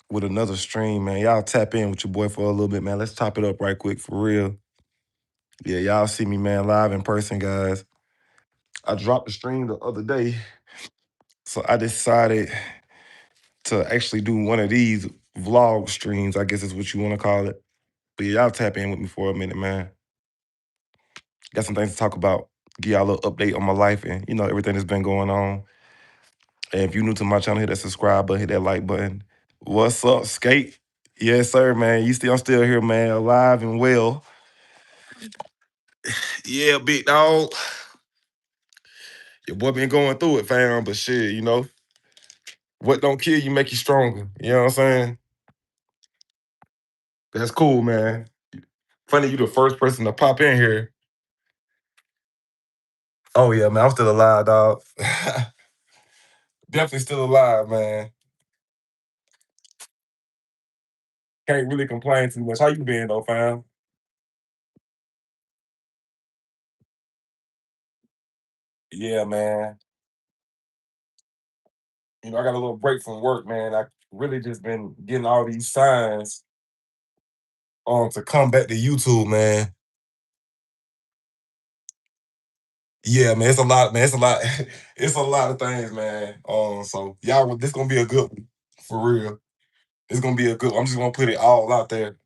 with another stream, man. Y'all tap in with your boy for a little bit, man. Let's top it up right quick for real. Yeah, y'all see me, man, live in person, guys. I dropped the stream the other day, so I decided to actually do one of these vlog streams, I guess is what you want to call it. But yeah, y'all tap in with me for a minute, man. Got some things to talk about. Give y'all a little update on my life and, everything that's been going on. And if you're new to my channel, hit that subscribe button, hit that like button. What's up, Skate? Yes, sir, man. I'm still here, man, alive and well. Yeah, big dog. Your boy been going through it, fam, but shit, what don't kill you make you stronger. You know what I'm saying? That's cool, man. Funny you the first person to pop in here. Oh yeah, man, I'm still alive, dog. Definitely still alive, man. Can't really complain too much. How you been though, fam? Yeah, man. I got a little break from work, man. I really just been getting all these signs to come back to YouTube, man. Yeah, man, it's a lot, man. It's a lot. It's a lot of things, man. So y'all, this gonna be a good one for real. It's gonna be a good one. I'm just gonna put it all out there.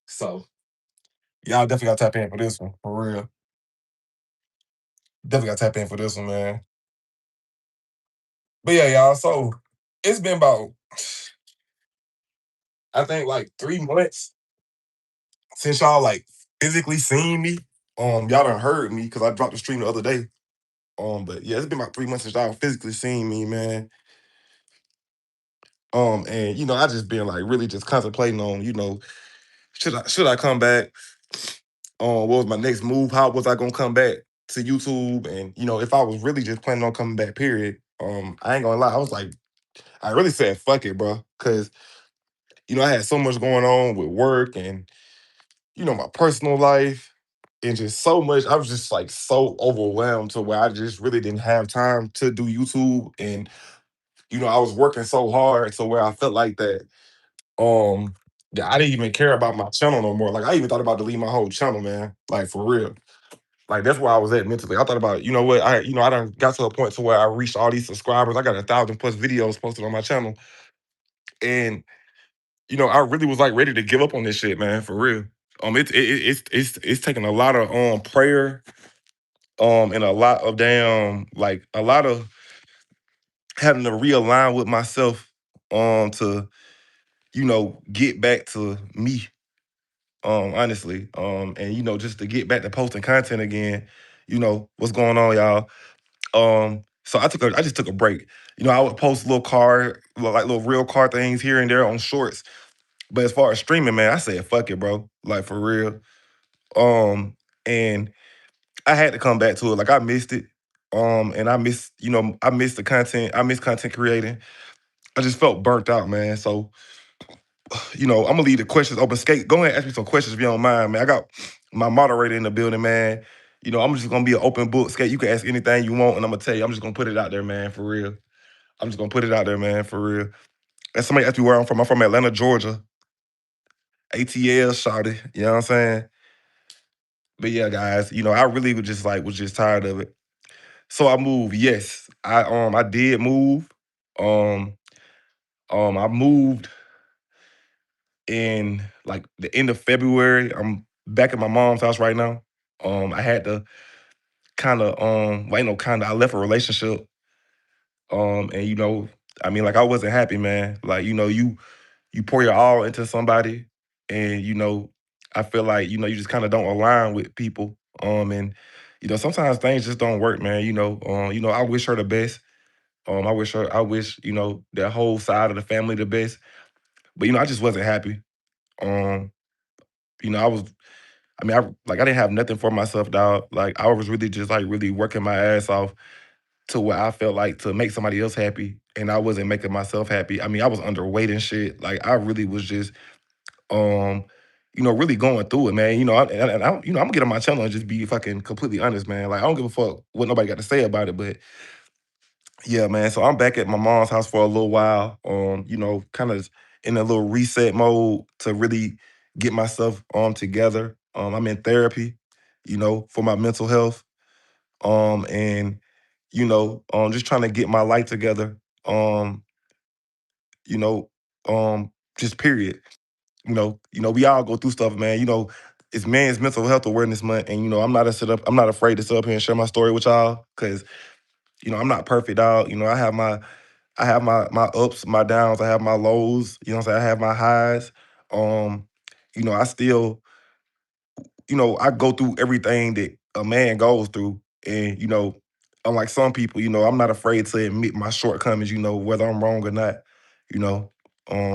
So y'all definitely gotta tap in for this one, for real. Definitely gotta tap in for this one, man. But yeah, y'all. So it's been about, I think, like 3 months since y'all like physically seen me. Y'all done heard me because I dropped the stream the other day. But yeah, it's been about 3 months since y'all physically seen me, man. And I just been like really just contemplating on, should I come back? What was my next move? How was I gonna come back to YouTube? And if I was really just planning on coming back, period. I ain't gonna lie, I really said fuck it, bro. Cause I had so much going on with work and my personal life and just so much. I was just like so overwhelmed to where I just really didn't have time to do YouTube. And I was working so hard to where I felt like that. Yeah, I didn't even care about my channel no more. Like I even thought about deleting my whole channel, man. Like for real. Like that's where I was at mentally. I thought about, what, I done got to a point to where I reached all these subscribers. I got 1,000 plus videos posted on my channel. And, I really was like ready to give up on this shit, man, for real. It's taking a lot of prayer, and a lot of a lot of having to realign with myself to, get back to me, honestly. And just to get back to posting content again. What's going on, y'all? So I just took a break. I would post like little real car things here and there on shorts. But as far as streaming, man, I said fuck it, bro. Like for real. And I had to come back to it. Like I missed it. And I missed the content. I missed content creating. I just felt burnt out, man. So, I'm gonna leave the questions open. Skate, go ahead and ask me some questions if you don't mind, man. I got my moderator in the building, man. I'm just gonna be an open book. Skate, you can ask anything you want, and I'm gonna tell you. I'm just gonna put it out there, man, for real. I'm just gonna put it out there, man, for real. And somebody asked me where I'm from. I'm from Atlanta, Georgia. ATL, shawty. You know what I'm saying? But yeah, guys, I really was just tired of it. So I moved. Yes, I did move. Um, I moved in like the end of February. I'm back at my mom's house right now. I had to kind of I left a relationship. And I mean, like I wasn't happy, man. Like you pour your all into somebody, and I feel like you just kind of don't align with people. And sometimes things just don't work, man. I wish her the best. I wish that whole side of the family the best. But I just wasn't happy. Um, I was. I mean, I didn't have nothing for myself, dog. Like I was really just like really working my ass off to where I felt like to make somebody else happy, and I wasn't making myself happy. I mean, I was underweight and shit. Like I really was just um, really going through it, man. I'm gonna get on my channel and just be fucking completely honest, man. Like I don't give a fuck what nobody got to say about it, but Yeah, man. So I'm back at my mom's house for a little while. Kind of in a little reset mode to really get myself together. I'm in therapy, for my mental health. And just trying to get my life together. Um, you know, just period. We all go through stuff, man. It's Men's Mental Health Awareness Month, and I'm not afraid to sit up here and share my story with y'all, because I'm not perfect, dog. I have my ups, my downs, I have my lows, what I'm saying? I have my highs. Um, I still, I go through everything that a man goes through. And, unlike some people, I'm not afraid to admit my shortcomings, whether I'm wrong or not, you know.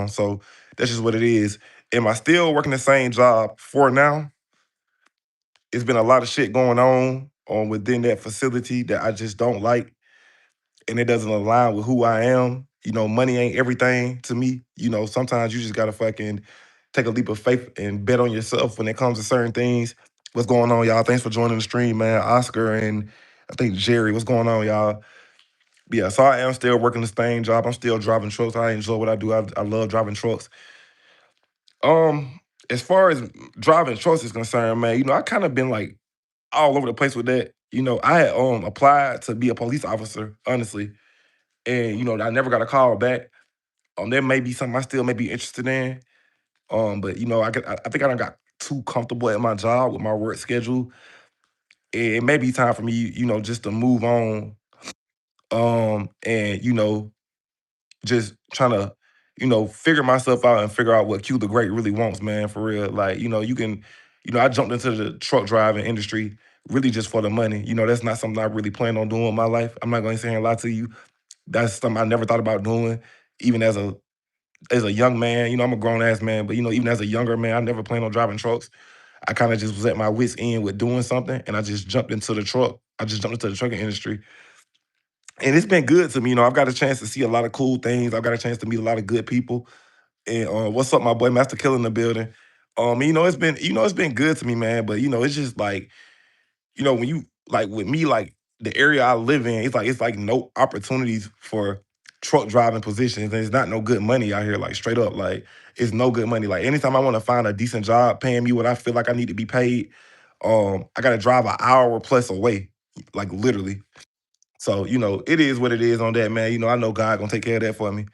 So that's just what it is. Am I still working the same job for now? It's been a lot of shit going on within that facility that I just don't like, and it doesn't align with who I am. Money ain't everything to me. Sometimes you just gotta fucking take a leap of faith and bet on yourself when it comes to certain things. What's going on, y'all? Thanks for joining the stream, man. Oscar and I think Jerry. What's going on, y'all? Yeah, so I am still working the same job. I'm still driving trucks. I enjoy what I do. I love driving trucks. Um, as far as driving trucks is concerned, man, I kind of been like all over the place with that. I had applied to be a police officer, honestly, and I never got a call back. There may be something I still may be interested in. But I think I done got too comfortable at my job with my work schedule. It may be time for me, just to move on. And just trying to, figure myself out and figure out what Q the Great really wants, man, for real. Like, I jumped into the truck driving industry really just for the money. That's not something I really plan on doing in my life. I'm not gonna sit here and lie to you. That's something I never thought about doing, even as a young man. I'm a grown ass man, but even as a younger man, I never planned on driving trucks. I kind of just was at my wits end with doing something, and I just jumped into the truck. I just jumped into the trucking industry, and it's been good to me. I've got a chance to see a lot of cool things. I've got a chance to meet a lot of good people. And what's up, my boy Master Kill in the building? It's been good to me, man. But it's just like, when you like with me, like the area I live in, it's like no opportunities for truck driving positions. There's not no good money out here, like straight up. Like it's no good money. Like anytime I want to find a decent job paying me what I feel like I need to be paid, I gotta drive an hour plus away, like literally. So, it is what it is on that, man. I know God gonna take care of that for me.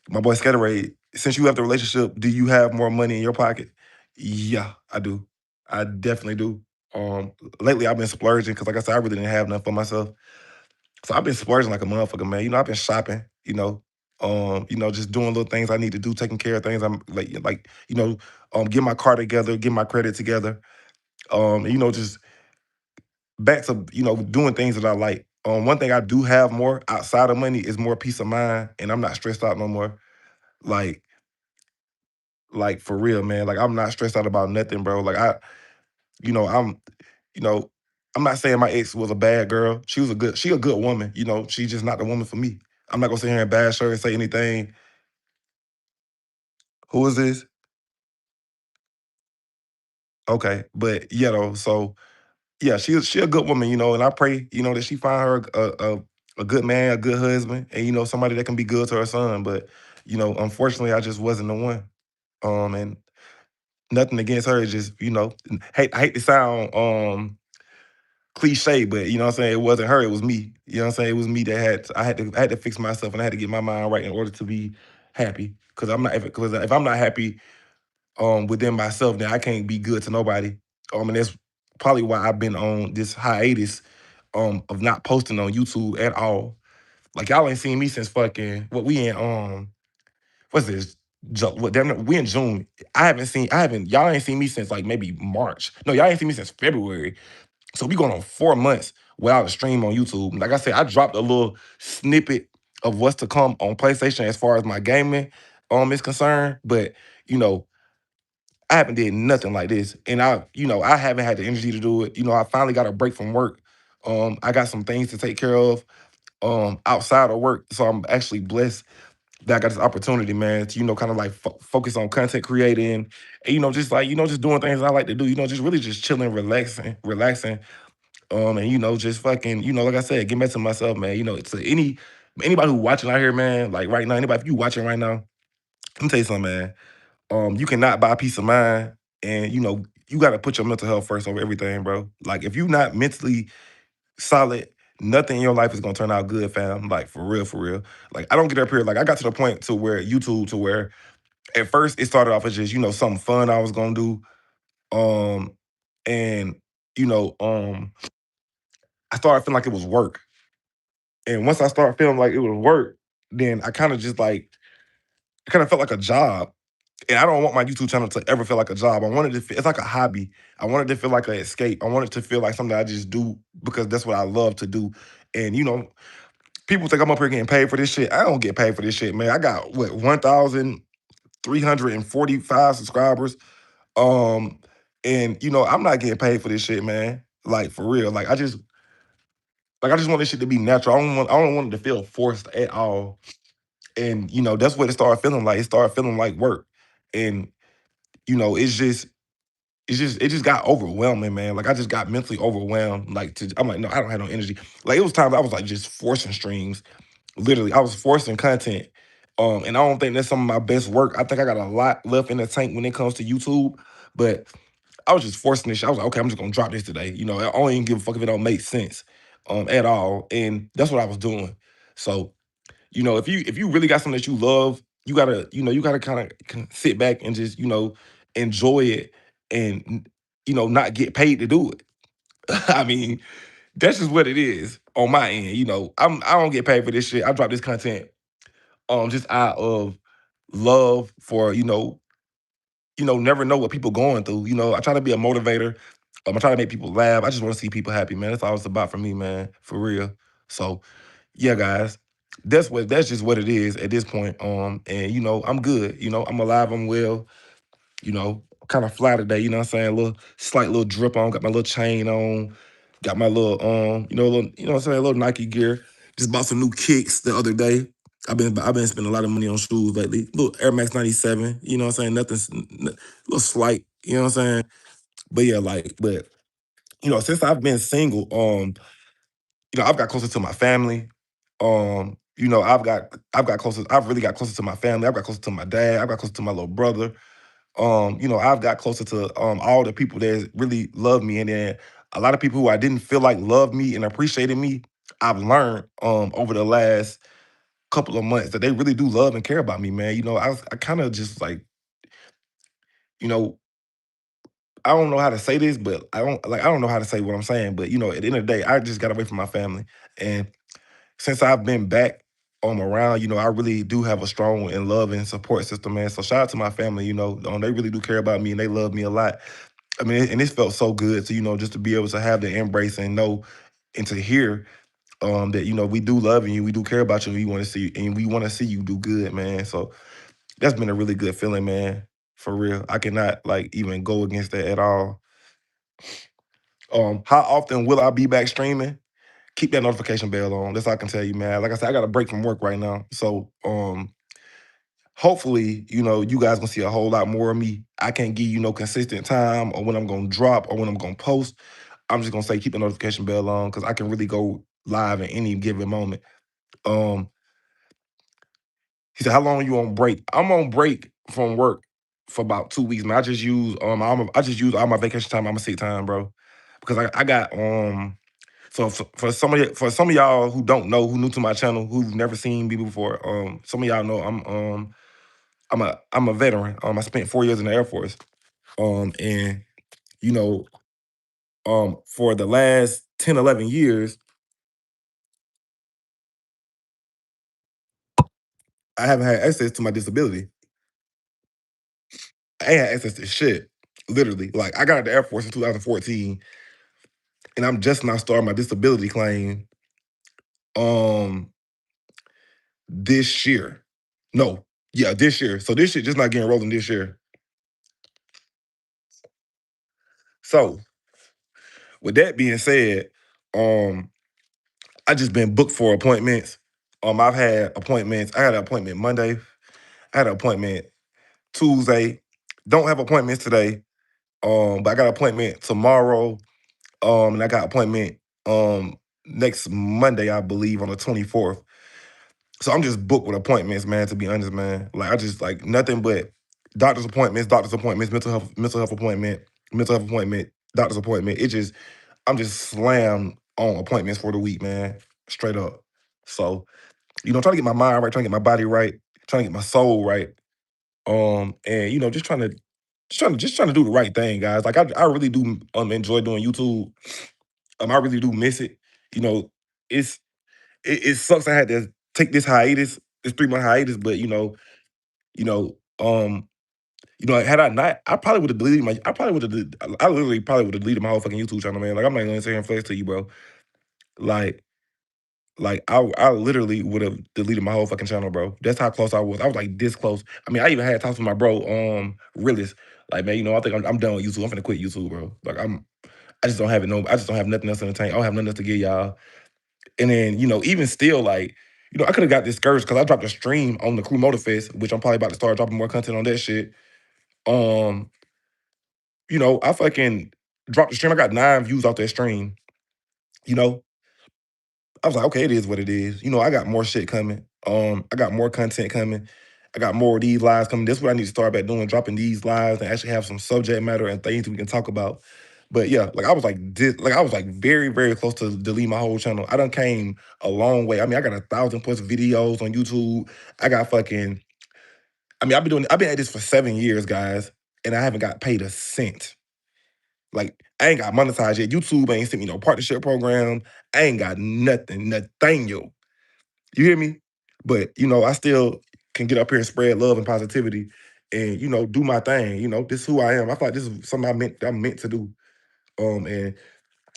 My boy Scatterade, since you have the relationship, do you have more money in your pocket? Yeah, I do. I definitely do. Lately I've been splurging because, like I said, I really didn't have nothing for myself. So I've been splurging like a motherfucker, man. I've been shopping. Just doing little things I need to do, taking care of things. I'm get my car together, get my credit together. Just back to doing things that I like. One thing I do have more outside of money is more peace of mind, and I'm not stressed out no more. Like Like for real, man. Like I'm not stressed out about nothing, bro. Like you know, I'm, you know, I'm not saying my ex was a bad girl. She a good woman. She's just not the woman for me. I'm not gonna sit here and bash her and say anything. Who is this? Okay, but so yeah, she a good woman, and I pray, that she find her a good man, a good husband, and somebody that can be good to her son. But unfortunately, I just wasn't the one. And nothing against her, it's just I hate to sound cliche, but you know what I'm saying? It wasn't her, it was me. You know what I'm saying? It was me that I had to fix myself, and I had to get my mind right in order to be happy. Because if I'm not happy within myself, then I can't be good to nobody. And that's probably why I've been on this hiatus of not posting on YouTube at all. Like y'all ain't seen me since fucking what we in what's this? What damn we in June. Y'all ain't seen me since like maybe March. No, y'all ain't seen me since February. So we going on 4 months without a stream on YouTube. Like I said, I dropped a little snippet of what's to come on PlayStation as far as my gaming is concerned. But you know, I haven't did nothing like this. And I haven't had the energy to do it. I finally got a break from work. I got some things to take care of outside of work. So I'm actually blessed that I got this opportunity, man, to, kind of like focus on content creating and, just like, just doing things I like to do, just really just chilling, relaxing. And just fucking, like I said, get back to myself, man. To anybody who watching out here, man, like right now, anybody if you watching right now, let me tell you something, man. You cannot buy peace of mind, and you got to put your mental health first over everything, bro. Like if you not mentally solid, nothing in your life is gonna turn out good, fam. Like for real, for real. Like I don't get up here. Like I got to the point to where YouTube, to where at first it started off as just something fun I was gonna do, um, and you know, I started feeling like it was work. And once I started feeling like it was work, then I kind of just like it kind of felt like a job. And I don't want my YouTube channel to ever feel like a job. I wanted it to feel, it's like a hobby. I wanted it to feel like an escape. I wanted it to feel like something I just do because that's what I love to do. And people think I'm up here getting paid for this shit. I don't get paid for this shit, man. I got what 1,345 subscribers. Um, and I'm not getting paid for this shit, man. Like for real. Like I just want this shit to be natural. I don't want it to feel forced at all. And that's what it started feeling like. It started feeling like work. And it just got overwhelming, man. Like I just got mentally overwhelmed. I'm like, no, I don't have no energy. Like it was times I was like just forcing streams. Literally, I was forcing content. And I don't think that's some of my best work. I think I got a lot left in the tank when it comes to YouTube. But I was just forcing this shit. I was like, okay, I'm just gonna drop this today. I don't even give a fuck if it don't make sense at all. And that's what I was doing. So, if you really got something that you love, you gotta kind of sit back and just, enjoy it and not get paid to do it. I mean, that's just what it is on my end. I don't get paid for this shit. I drop this content just out of love for, never know what people going through. I try to be a motivator. I try to make people laugh. I just want to see people happy, man. That's all it's about for me, man. For real. So yeah, guys. That's just what it is at this point. And I'm good. I'm alive, I'm well, kind of fly today, you know what I'm saying? A little slight little drip on, got my little chain on, got my little little, you know what I'm saying, a little Nike gear. Just bought some new kicks the other day. I've been spending a lot of money on shoes lately. Little Air Max 97, you know what I'm saying? Little slight, you know what I'm saying? But yeah, since I've been single, I've got closer to my family. I've really got closer to my family. I've got closer to my dad. I've got closer to my little brother. I've got closer to all the people that really love me, and then a lot of people who I didn't feel like loved me and appreciated me. I've learned over the last couple of months that they really do love and care about me, man. I kind of just like, you know, I don't know how to say this, but I don't know how to say what I'm saying, but at the end of the day, I just got away from my family, and since I've been back around, I really do have a strong and loving support system, man. So shout out to my family, they really do care about me and they love me a lot. I mean, and this felt so good to, just to be able to have the embrace and know and to hear that, we do love you, we do care about you, we want to see and we want to see you do good, man. So that's been a really good feeling, man. For real. I cannot like even go against that at all. How often will I be back streaming? Keep that notification bell on. That's all I can tell you, man. Like I said, I got a break from work right now. So hopefully, you guys gonna see a whole lot more of me. I can't give you no consistent time or when I'm gonna drop or when I'm gonna post. I'm just gonna say keep the notification bell on because I can really go live at any given moment. Um, he said, "How long are you on break?" I'm on break from work for about 2 weeks, man. I just use all my vacation time, all my sick time, bro, because I got So for some of y'all who don't know, who new to my channel, who've never seen me before, some of y'all know I'm a veteran. I spent 4 years in the Air Force. And you know, for the last 10, 11 years, I haven't had access to my disability. I ain't had access to shit. Literally. Like I got out of the Air Force in 2014 and I'm just now starting my disability claim um this year. No, yeah, this year. So this shit just not getting rolling this year. So with that being said, um, I just been booked for appointments. I've had appointments. I had an appointment Monday. I had an appointment Tuesday. Don't have appointments today. But I got an appointment tomorrow. And I got appointment next Monday, I believe, on the 24th. So I'm just booked with appointments, man, to be honest, man. Like I just like nothing but doctor's appointments, mental health appointment, doctor's appointment. It just I'm just slammed on appointments for the week, man. Straight up. So, trying to get my mind right, trying to get my body right, trying to get my soul right. And just trying to do the right thing, guys. Like I really do enjoy doing YouTube. I really do miss it. You know, it's it sucks I had to take this hiatus, this 3 month hiatus, but you know, um, had I not, I probably would have deleted my I probably would have I literally probably would have deleted my whole fucking YouTube channel, man. Like I'm not gonna sit here and flex to you, bro. Like I literally would have deleted my whole fucking channel, bro. That's how close I was. I was like this close. I mean, I even had talks with my bro, Realist. Like, man, I think I'm done with YouTube. I'm finna quit YouTube, bro. Like I just don't have it. No, I just don't have nothing else in the tank. I don't have nothing else to give y'all. And then, even still, like, I could have got discouraged because I dropped a stream on the Crew Motor Fest, which I'm probably about to start dropping more content on that shit. Um, I fucking dropped the stream. I got 9 views off that stream. You know, I was like, okay, it is what it is. I got more shit coming. I got more content coming. I got more of these lives coming. This is what I need to start back doing, dropping these lives and actually have some subject matter and things we can talk about. But yeah, like I was like this, like I was like very, very close to delete my whole channel. I done came a long way. I mean, I got 1,000 plus videos on YouTube. I got fucking, I mean, I've been at this for 7 years, guys, and I haven't got paid a cent. Like, I ain't got monetized yet. YouTube ain't sent me no partnership program. I ain't got nothing, Nathaniel. You hear me? But, I still can get up here and spread love and positivity and, do my thing. This is who I am. I thought this is something I'm meant to do. And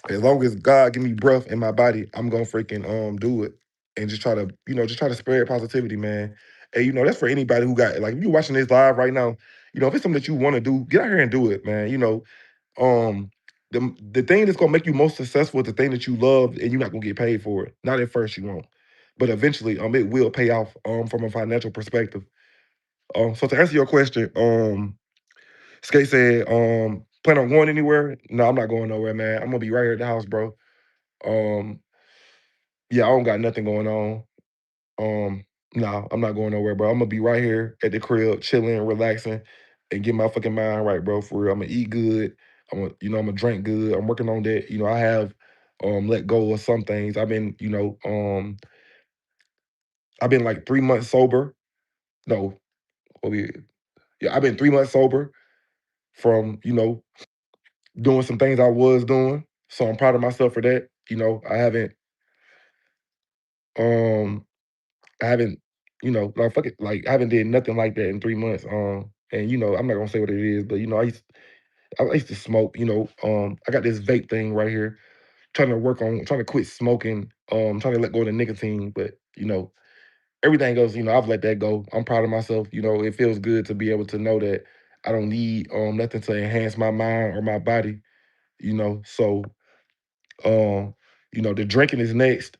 as long as God give me breath in my body, I'm gonna freaking do it and just try to, just try to spread positivity, man. And that's for anybody who got like if you're watching this live right now, if it's something that you want to do, get out here and do it, man. Um the thing that's gonna make you most successful is the thing that you love and you're not gonna get paid for it. Not at first you won't. But eventually, it will pay off from a financial perspective. So to answer your question, Skate said, plan on going anywhere? No, I'm not going nowhere, man. I'm gonna be right here at the house, bro. Um, yeah, I don't got nothing going on. No, I'm not going nowhere, bro. I'm gonna be right here at the crib, chilling, relaxing, and get my fucking mind right, bro. For real, I'm gonna eat good. I'm gonna drink good. I'm working on that. I have let go of some things. I've been like 3 months sober. No, what we yeah, I've been 3 months sober from doing some things I was doing. So I'm proud of myself for that. Um I haven't, like fuck it, like I haven't did nothing like that in 3 months. And I'm not gonna say what it is, but I used to smoke. I got this vape thing right here, trying to quit smoking. Trying to let go of the nicotine, but everything goes. I've let that go. I'm proud of myself. It feels good to be able to know that I don't need nothing to enhance my mind or my body. So the drinking is next.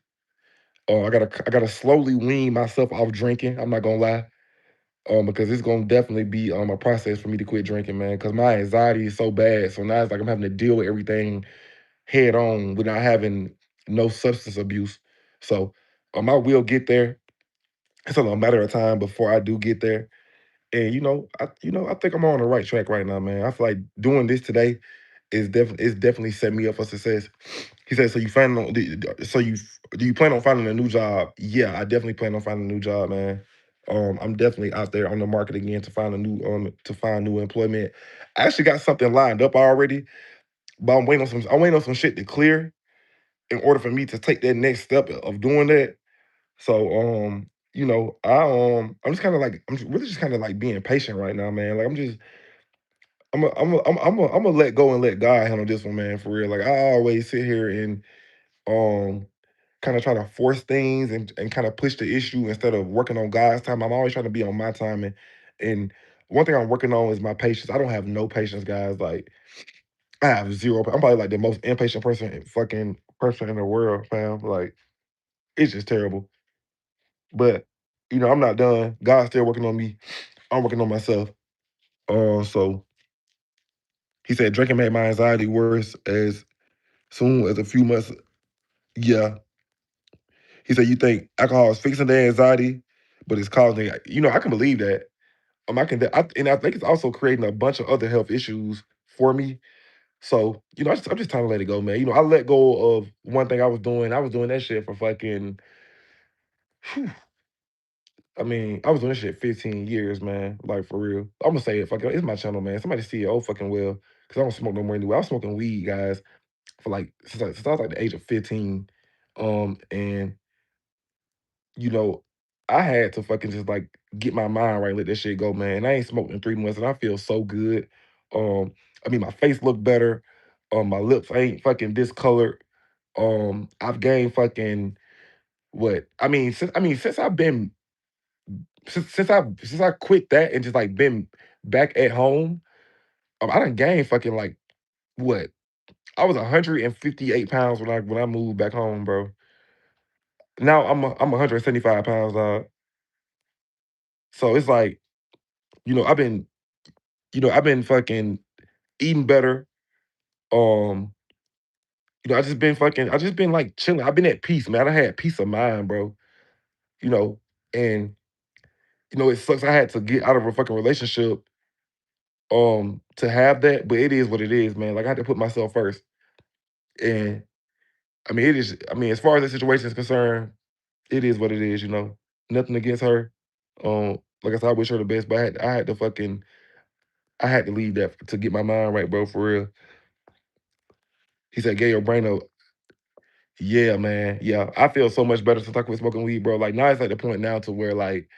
I gotta slowly wean myself off drinking. I'm not gonna lie. Because it's gonna definitely be a process for me to quit drinking, man. Because my anxiety is so bad, so now it's like I'm having to deal with everything head on without having no substance abuse. So, I will get there. It's only a matter of time before I do get there. And I think I'm on the right track right now, man. I feel like doing this today is definitely set me up for success. He said, "So you plan on so you do you plan on finding a new job?" Yeah, I definitely plan on finding a new job, man. I'm definitely out there on the market again to find new employment. I actually got something lined up already, but I'm waiting on some shit to clear in order for me to take that next step of doing that. So I'm just kind of like really just kind of like being patient right now, man. Like I'm gonna let go and let God handle this one, man, for real. Like I always sit here and um kind of try to force things and kind of push the issue instead of working on God's time. I'm always trying to be on my time and one thing I'm working on is my patience. I don't have no patience, guys. Like I have zero. I'm probably like the most impatient person in the world, fam. Like it's just terrible. But I'm not done. God's still working on me. I'm working on myself. So he said drinking made my anxiety worse as soon as a few months. Yeah, he said you think alcohol is fixing the anxiety, but it's causing. I can believe that. And I think it's also creating a bunch of other health issues for me. So I'm just trying to let it go, man. I let go of one thing I was doing. I was doing that shit for fucking. Whew, I mean, I was doing this shit 15 years, man. Like for real. I'm gonna say it. Fuck it. It's my channel, man. Somebody see it. Oh fucking well. Cause I don't smoke no more anyway. I was smoking weed, guys, for like since I was like the age of 15. And you know, I had to fucking just like get my mind right, and let that shit go, man. And I ain't smoked in 3 months, and I feel so good. Um, I mean, my face look better. My lips ain't fucking discolored. I've gained fucking what? Since I've been since I quit that and just like been back at home, I done gained fucking like what? I was 158 pounds when I moved back home, bro. Now I'm 175 pounds, so it's like I've been I've been fucking eating better. Um, I just been like chilling. I've been at peace, man. I had peace of mind, bro. You know, and it sucks. I had to get out of a fucking relationship to have that, but it is what it is, man. Like I had to put myself first. And I mean it is as far as the situation is concerned, it is what it is. Nothing against her. Like I said, I wish her the best, but I had to leave that to get my mind right, bro, for real. He said, "Get your brain up." Yeah, man. Yeah, I feel so much better since I quit smoking weed, bro. Like now it's at the point now to where like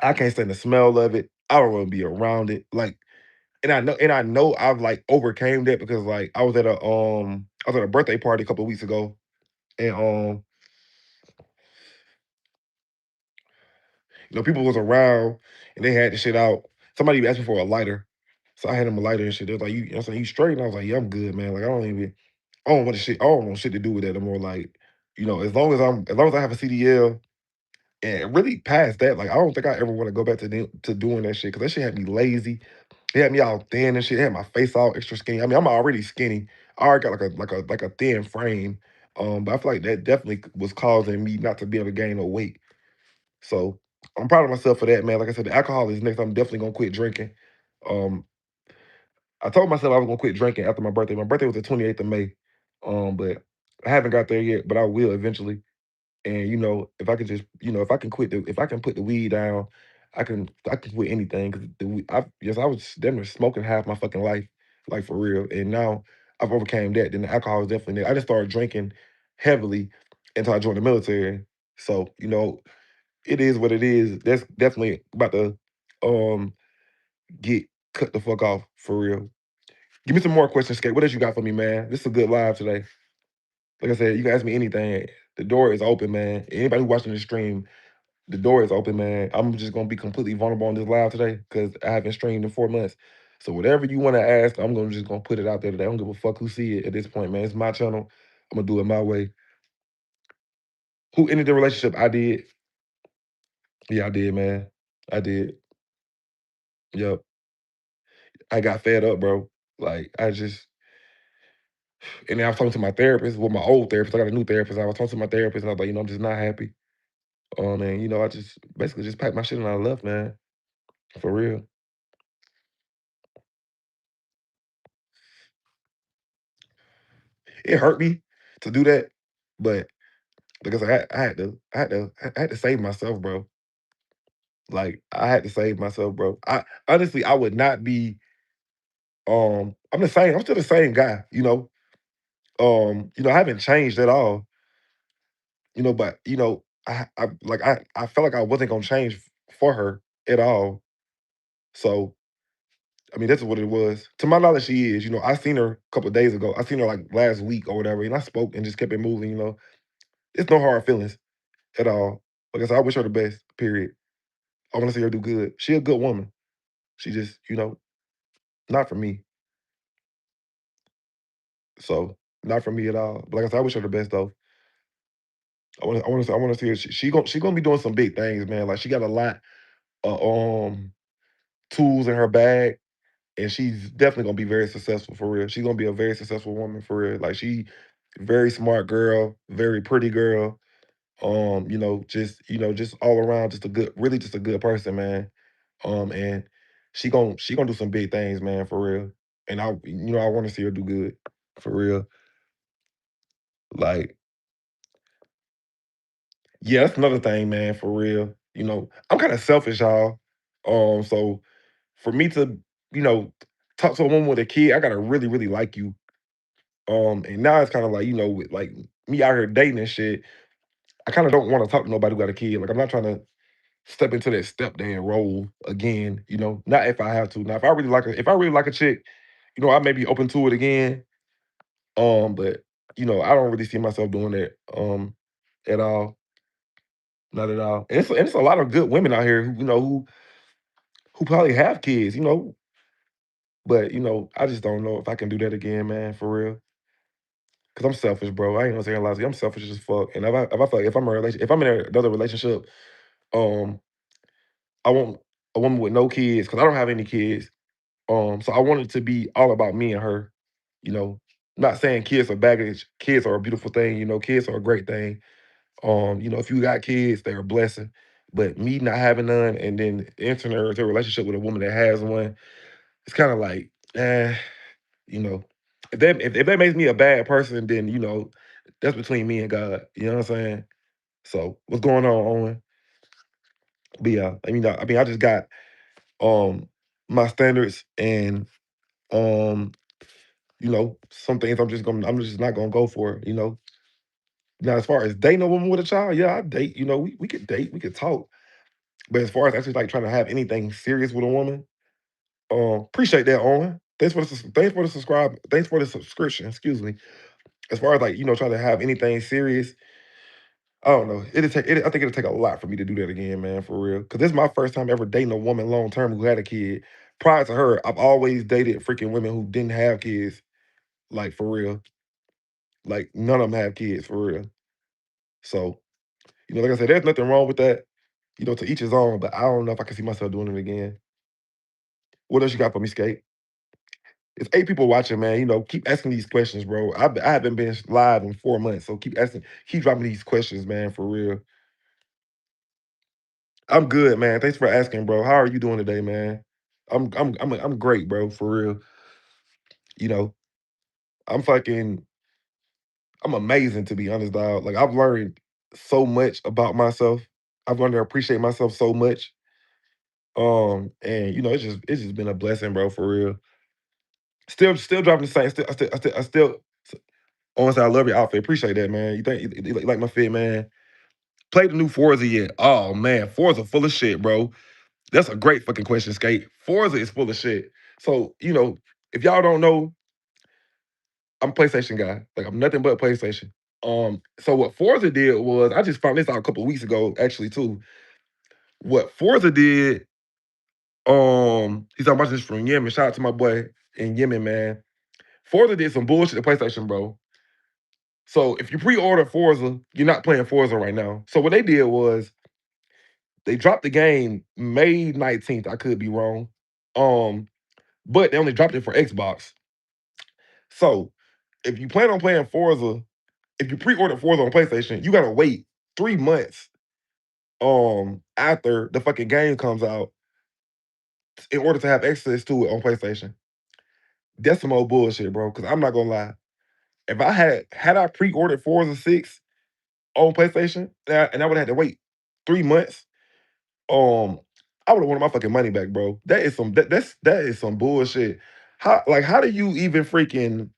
I can't stand the smell of it. I don't want to be around it. Like, and I know I've like overcame that because like I was at a birthday party a couple of weeks ago, and people was around and they had the shit out. Somebody even asked me for a lighter, so I had him a lighter and shit. They was like, I'm saying, you straight?" And I was like, "Yeah, I'm good, man. Like I don't want the shit. I don't want shit to do with that no more. Like, as long as I have a CDL." And really past that, like I don't think I ever want to go back to doing that shit because that shit had me lazy. It had me all thin and shit. It had my face all extra skinny. I mean, I'm already skinny. I already got like a thin frame. But I feel like that definitely was causing me not to be able to gain no weight. So I'm proud of myself for that, man. Like I said, the alcohol is next. I'm definitely gonna quit drinking. Um, I told myself I was gonna quit drinking after my birthday. My birthday was the 28th of May. But I haven't got there yet, but I will eventually. And if I could just, if I can if I can put the weed down, I can quit anything. Cause I was damn near smoking half my fucking life, like for real. And now I've overcame that. Then the alcohol is definitely there. I just started drinking heavily until I joined the military. So it is what it is. That's definitely about to um get cut the fuck off for real. Give me some more questions, Skate. What else you got for me, man? This is a good live today. Like I said, you can ask me anything. The door is open, man. Anybody who watching the stream, the door is open, man. I'm just gonna be completely vulnerable on this live today because I haven't streamed in 4 months. So whatever you want to ask, I'm gonna just gonna put it out there today. I don't give a fuck who see it at this point, man. It's my channel. I'm gonna do it my way. Who ended the relationship? I did. Yeah, I did, man. I did. Yep. I got fed up, bro. Like I just and then I was talking to my therapist, well, my old therapist. I got a new therapist. I was talking to my therapist and I was like, I'm just not happy. And I just basically just packed my shit and I left, man. For real. It hurt me to do that, but because I had to save myself, bro. Like I had to save myself, bro. I honestly I would not be I'm the same, I'm still the same guy, I haven't changed at all, but I felt like I wasn't gonna change for her at all. So I mean that's what it was. To my knowledge, she is. I seen her a couple of days ago. I seen her like last week or whatever, and I spoke and just kept it moving. It's no hard feelings at all. Like I said, I wish her the best, period. I want to see her do good. She a good woman. She just, not for me. So not for me at all. But like I said, I wish her the best though. I want to see her. She gonna be doing some big things, man. Like she got a lot of tools in her bag. and she's definitely gonna be very successful for real. She's gonna be a very successful woman for real. Like she very smart girl, very pretty girl. Just all around, just a good, really just a good person, man. And she gonna do some big things, man, for real. And I want to see her do good, for real. Like, yeah, that's another thing, man, for real. I'm kind of selfish, y'all. So for me to, you know, talk to a woman with a kid, I gotta really, really like you. And now it's kind of like, with like me out here dating and shit, I kind of don't want to talk to nobody who got a kid. Like I'm not trying to step into that stepdad role again. Not if I have to. Now, if I really like a chick, I may be open to it again. But I don't really see myself doing that at all. Not at all. And it's a lot of good women out here who probably have kids. But I just don't know if I can do that again, man, for real. Cause I'm selfish, bro. I ain't gonna say a lot. I'm selfish as fuck. And if I feel like if I'm in another relationship, um, I want a woman with no kids because I don't have any kids. So I want it to be all about me and her. You know, Not saying kids are baggage. Kids are a beautiful thing. Kids are a great thing. If you got kids, they're a blessing. But me not having none and then entering into a relationship with a woman that has one, it's kind of like, you know, if that makes me a bad person, then that's between me and God. You know what I'm saying? So what's going on, Owen? But yeah, I just got um my standards and um some things I'm just not gonna go for. Now as far as dating a woman with a child, yeah, I date. We could date, we could talk. But as far as actually like trying to have anything serious with a woman, appreciate that, Owen. Thanks for the subscribe. Thanks for the subscription. Excuse me. As far as like trying to have anything serious, I don't know. I think it'll take a lot for me to do that again, man, for real. Because this is my first time ever dating a woman long term who had a kid. Prior to her, I've always dated freaking women who didn't have kids, like for real. Like none of them have kids for real. So, like I said, there's nothing wrong with that. To each his own. But I don't know if I can see myself doing it again. What else you got for me, Skate? It's 8 people watching, man. Keep asking these questions, bro. I haven't been live in 4 months, so keep dropping these questions, man, for real. I'm good, man. Thanks for asking, bro. How are you doing today, man? I'm great, bro, for real. You know, I'm fucking I'm amazing to be honest, dog. Like I've learned so much about myself. I've learned to appreciate myself so much. And it's just been a blessing, bro, for real. Still dropping the same. I still. Honestly, I love your outfit. Appreciate that, man. You like my fit, man? Play the new Forza yet? Oh man, Forza full of shit, bro. That's a great fucking question, Skate. Forza is full of shit. So, if y'all don't know, I'm a PlayStation guy. Like I'm nothing but PlayStation. So what Forza did was I just found this out a couple of weeks ago, actually, too. What Forza did, he's talking about this from Yemen. Shout out to my boy in Yemen, man. Forza did some bullshit to PlayStation, bro. So if you pre-order Forza, you're not playing Forza right now. So what they did was they dropped the game May 19th. I could be wrong. Um, but they only dropped it for Xbox. So if you plan on playing Forza, if you pre-order Forza on PlayStation, you gotta wait 3 months after the fucking game comes out in order to have access to it on PlayStation. That's some old bullshit, bro. Because I'm not gonna lie. If I pre-ordered Forza 6 on PlayStation, and I would have had to wait 3 months, um, I would have wanted my fucking money back, bro. That is some bullshit. How do you even freaking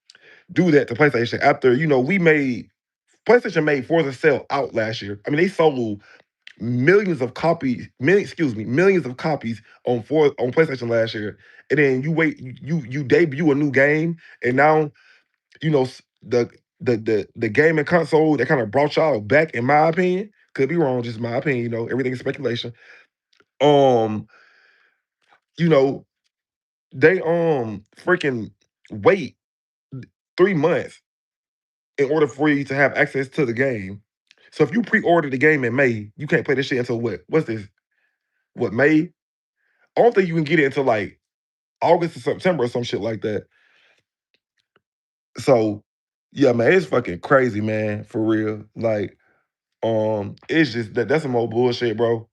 do that to PlayStation after we made PlayStation made Forza sell out last year? I mean, they sold millions of copies on PlayStation last year, and then you debut a new game, and now the gaming console that kind of brought y'all back, in my opinion, could be wrong, just my opinion. Everything is speculation. Um, you know, they freaking wait 3 months in order for you to have access to the game. So if you pre-order the game in May, you can't play this shit until what? What's this? What, May? I don't think you can get it until like August or September or some shit like that. So yeah, man, it's fucking crazy, man, for real. Like, it's just that's some old bullshit, bro.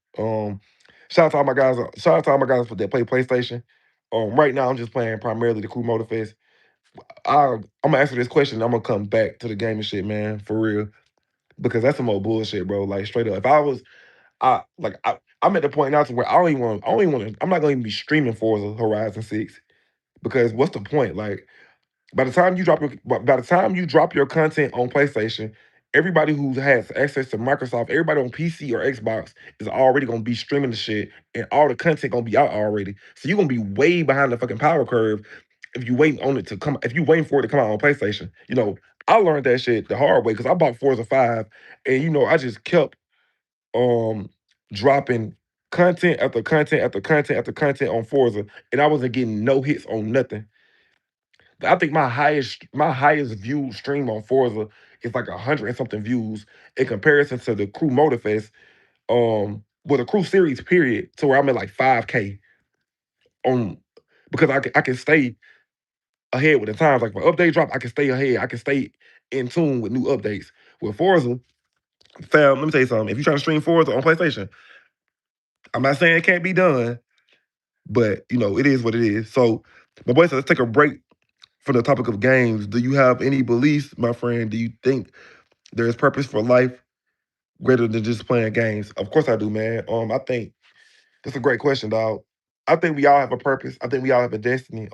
Shout out to all my guys. Shout out to all my guys that play PlayStation. Right now I'm just playing primarily the Crew Motorfest. I'm gonna answer this question. I'm gonna come back to the gaming shit, man, for real, because that's some old bullshit, bro. Like straight up, if I was, I'm at the point now to where I don't even want to. I'm not gonna even be streaming Forza Horizon 6 because what's the point? Like by the time you drop your content on PlayStation, everybody who has access to Microsoft, everybody on PC or Xbox is already gonna be streaming the shit, and all the content gonna be out already. So you're gonna be way behind the fucking power curve if you waiting on it to come. If you waiting for it to come out on PlayStation, I learned that shit the hard way because I bought Forza 5, and I just kept um dropping content after content after content after content on Forza, and I wasn't getting no hits on nothing. I think my highest view stream on Forza is like 100 and something views in comparison to the Crew Motorfest, well the Crew series period, to where I'm at like 5K on because I can stay ahead with the times. Like when update drop, I can stay ahead. I can stay in tune with new updates. With Forza, fam, let me tell you something. If you're trying to stream Forza on PlayStation, I'm not saying it can't be done, but it is what it is. So my boy said let's take a break from the topic of games. Do you have any beliefs, my friend? Do you think there is purpose for life greater than just playing games? Of course I do, man. I think that's a great question, dog. I think we all have a purpose. I think we all have a destiny.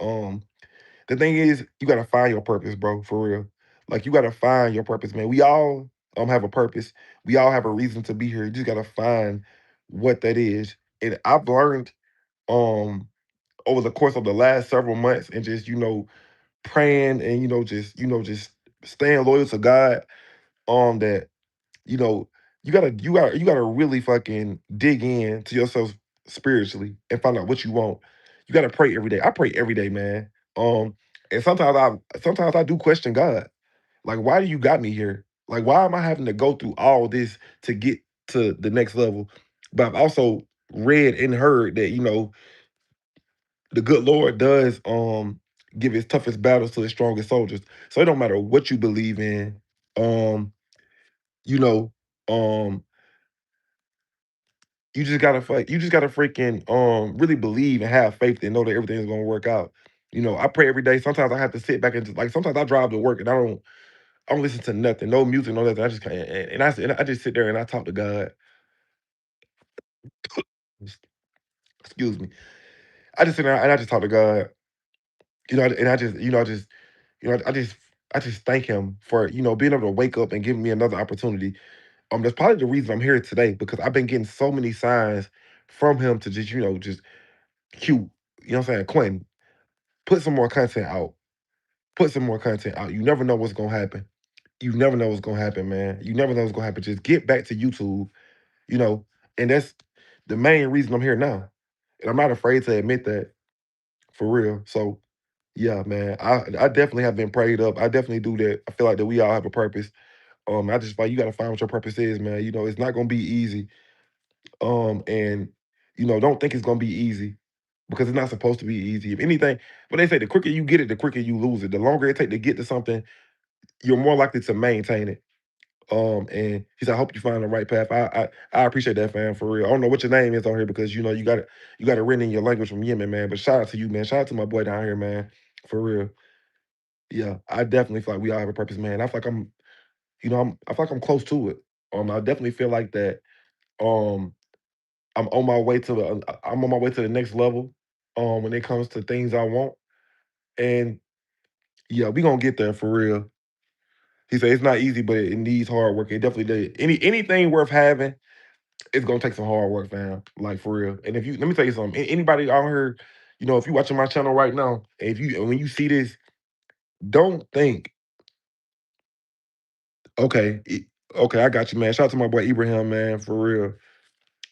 The thing is, you gotta find your purpose, bro, for real. Like you gotta find your purpose, man. We all have a purpose. We all have a reason to be here. You just gotta find what that is. And I've learned um over the course of the last several months and just, praying and just staying loyal to God, that you know, you gotta really fucking dig in to yourself spiritually and find out what you want. You gotta pray every day. I pray every day, man. And sometimes I do question God. Like, why do you got me here? Like, why am I having to go through all this to get to the next level? But I've also read and heard that, the good Lord does give his toughest battles to his strongest soldiers. So it don't matter what you believe in. Um, you know, um, you just gotta freaking really believe and have faith and know that everything is gonna work out. I pray every day. Sometimes I have to sit back and like sometimes I drive to work and I don't listen to nothing, no music, no nothing. I just can't and I just sit there and I talk to God. Excuse me. I just sit there and I just talk to God. And I just, I just thank him for, being able to wake up and giving me another opportunity. That's probably the reason I'm here today because I've been getting so many signs from him to just, just cute. You know what I'm saying? Quentin, put some more content out. Put some more content out. You never know what's gonna happen. You never know what's gonna happen, man. You never know what's gonna happen. Just get back to YouTube, you know, and that's the main reason I'm here now. And I'm not afraid to admit that for real. So yeah, man, I definitely have been prayed up. I definitely do that. I feel like that we all have a purpose. I just like you gotta find what your purpose is, man. It's not gonna be easy. And don't think it's gonna be easy because it's not supposed to be easy. If anything, but they say the quicker you get it, the quicker you lose it. The longer it take to get to something, you're more likely to maintain it. And he said, I hope you find the right path. I appreciate that, fam, for real. I don't know what your name is on here because you got it written in your language from Yemen, man. But shout out to you, man. Shout out to my boy down here, man. For real. Yeah, I definitely feel like we all have a purpose, man. I feel like I feel like I'm close to it. I definitely feel like that. Um, I'm on my way to the next level. When it comes to things I want, and yeah, we gonna get there for real. He said it's not easy, but it needs hard work. It definitely does. Anything worth having, it's gonna take some hard work, fam. Like for real. And if you let me tell you something, anybody out here, if you watching my channel right now, and if you when you see this, don't think, okay, okay, I got you, man. Shout out to my boy Ibrahim, man, for real.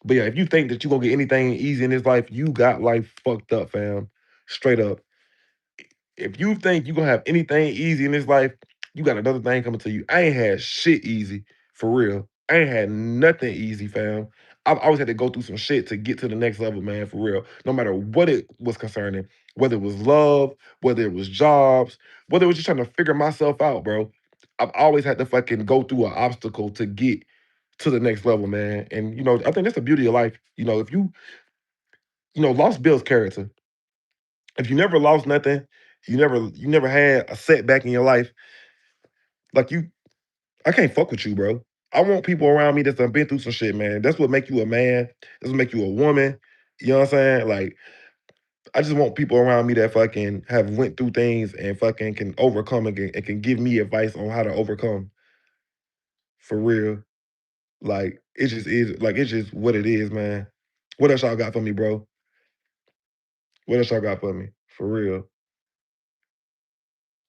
But yeah, if you think that you're gonna get anything easy in this life, you got life fucked up, fam. Straight up. If you think you're gonna have anything easy in this life, you got another thing coming to you. I ain't had shit easy, for real. I ain't had nothing easy, fam. I've always had to go through some shit to get to the next level, man, for real. No matter what it was concerning, whether it was love, whether it was jobs, whether it was just trying to figure myself out, bro. I've always had to fucking go through an obstacle to get to the next level, man. And I think that's the beauty of life. If lost builds character. If you never lost nothing, you never had a setback in your life, like I can't fuck with you, bro. I want people around me that's done been through some shit, man. That's what make you a man. That's what make you a woman. You know what I'm saying? Like, I just want people around me that fucking have went through things and fucking can overcome and can give me advice on how to overcome for real. Like, it just is like it's just what it is, man. What else y'all got for me, bro? What else y'all got for me? For real.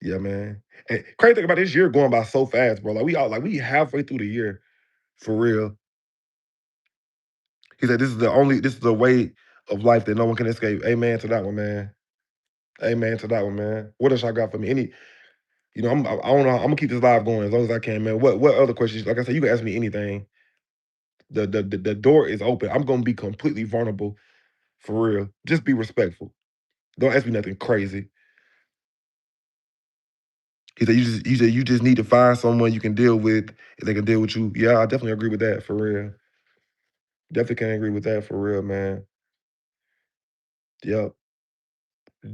Yeah, man. And crazy thing about this year going by so fast, bro. Like we halfway through the year. For real. He said, this is the way of life that no one can escape. Amen to that one, man. Amen to that one, man. What else I got for me? I don't know. I'm gonna keep this live going as long as I can, man. What other questions? Like I said, you can ask me anything. The door is open. I'm gonna be completely vulnerable for real. Just be respectful. Don't ask me nothing crazy. He said, you just need to find someone you can deal with and they can deal with you. Yeah, I definitely agree with that for real. Definitely can agree with that for real, man. Yep.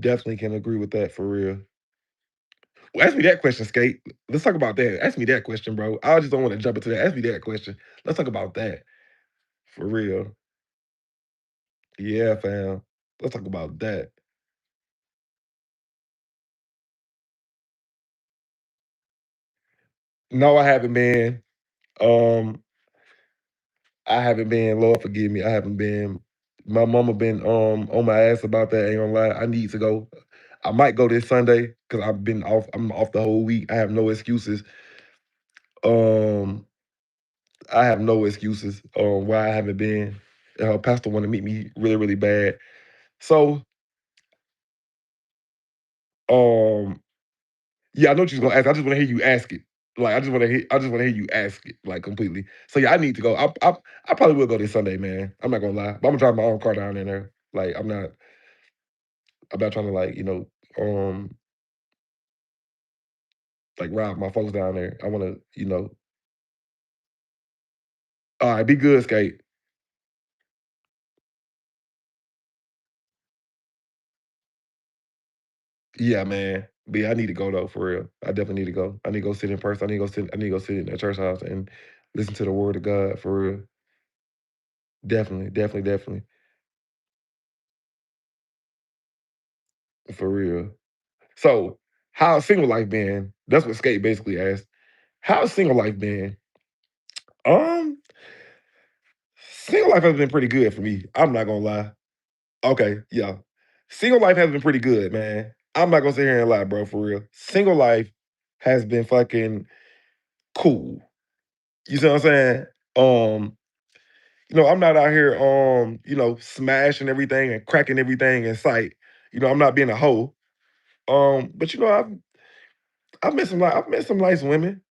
Definitely can agree with that for real. Well, ask me that question, Skate. Let's talk about that. Ask me that question, bro. I just don't want to jump into that. Ask me that question. Let's talk about that for real. Yeah, fam. Let's talk about that. No, I haven't been. Um, I haven't been. Lord forgive me. I haven't been. My mama been on my ass about that. Ain't gonna lie. I need to go. I might go this Sunday because I've been off. I'm off the whole week. I have no excuses. Um, I have no excuses why I haven't been. Her pastor want to meet me really, really bad. So, um, yeah, I know what you're gonna ask. I just want to hear you ask it. Like, I just want to hear you ask it, like, completely. So yeah, I need to go. I probably will go this Sunday, man. I'm not gonna lie. But I'm gonna drive my own car down in there. Like, I'm not trying to like, like rob my folks down there. I wanna, all right, be good, Skate. Yeah, man. But yeah, I need to go though, for real. I definitely need to go. I need to go sit in person. I need to go sit in that church house and listen to the word of God for real. Definitely, definitely, definitely. For real. So, how's single life been? That's what Skate basically asked. How's single life been? Um, Single life has been pretty good for me. I'm not gonna lie. Okay, yeah. Single life has been pretty good, man. I'm not gonna sit here and lie, bro, for real. Single life has been fucking cool. You see what I'm saying? Um, I'm not out here smashing everything and cracking everything in sight. I'm not being a hoe. But I've met some nice women,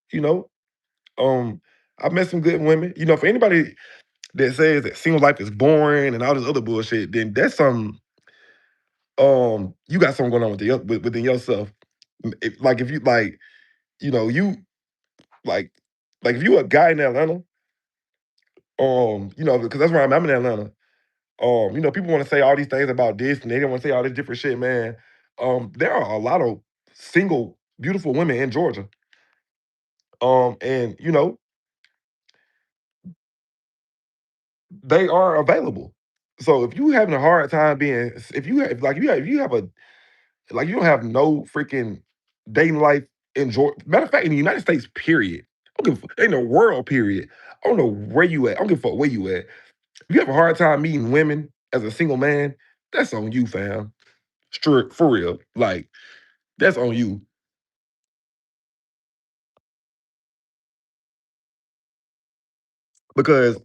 Um, I've met some good women. For anybody that says that single life is boring and all this other bullshit, then that's some you got something going on within yourself. Like if you like, you like if you a guy in Atlanta, because that's where I'm in Atlanta. People want to say all these things about this and they don't want to say all this different shit, man. There are a lot of single, beautiful women in Georgia. And they are available. So if you having a hard time being, if you have like if you have a like you don't have no freaking dating life in Georgia. Matter of fact, in the United States, period. I don't give a in the world, period. I don't know where you at. I don't give a fuck where you at. If you have a hard time meeting women as a single man, that's on you, fam. Straight for real. Like that's on you because